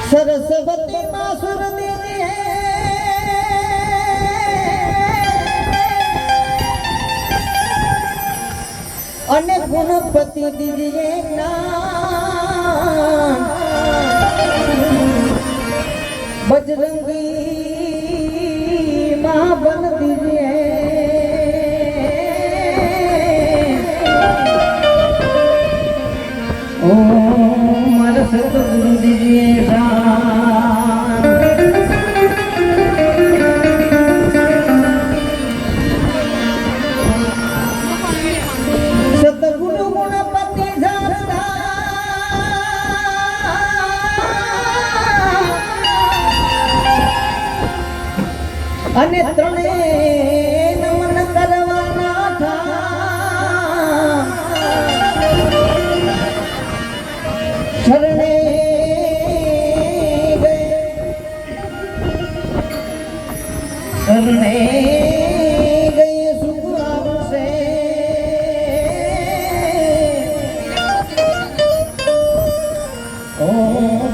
सरस्वती मासुर दीदी અને ગુણપતિ દીજીએ નામ બજરંગી માં બન દીજીએ ઓ મારા સતગુરુ દીજીએ અને ત્રણે નમન કરવાના થા શરણે ગયે સુખ આવશે ઓ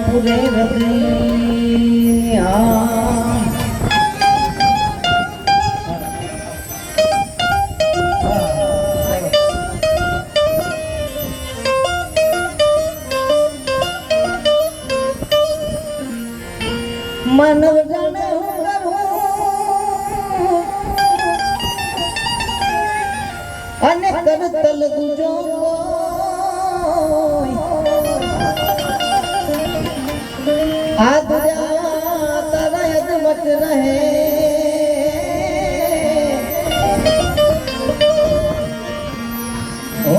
પૂરે રત્ની માનવ જાણે હું અને કરતલ ગુજો આ દુનિયા તારા યદમત રહે ઓ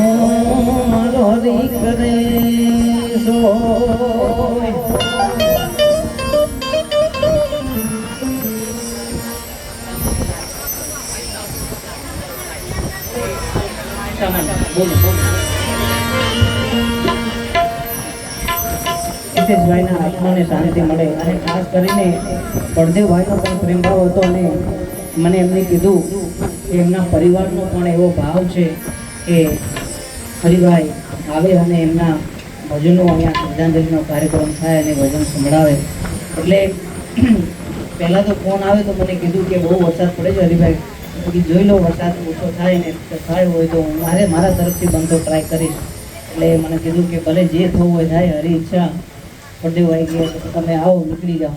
મારો હરી કરે સોય હિતેશભાઈના આત્માને શાંતિ મળે અને ખાસ કરીને બળદેવભાઈનો પણ પ્રેમ ભાવ હતો અને મને એમને કીધું કે એમના પરિવારનો પણ એવો ભાવ છે કે હરિભાઈ આવે અને એમના ભજનો અહીંયા શ્રદ્ધાંજલિનો કાર્યક્રમ થાય અને ભજન સંભળાવે એટલે પહેલાં તો ફોન આવે તો મને કીધું કે બહુ વરસાદ પડે છે હરિભાઈ પછી જોઈ લો વરસાદ ઓછો થાય ને થાય હોય તો મારા તરફથી બનતો ટ્રાય કરીશ એટલે મને કીધું કે ભલે જે થવું હોય થાય હરી ઈચ્છા બળદેવભાઈ કે તમે આવો નીકળી જાઓ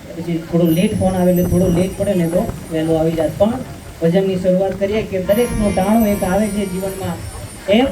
પછી થોડું લેટ ફોન આવે એટલે થોડું લેટ પડે ને તો વહેલું આવી જાત પણ ભજનની શરૂઆત કરીએ કે દરેકનું ટાણું એક આવે છે જીવનમાં એમ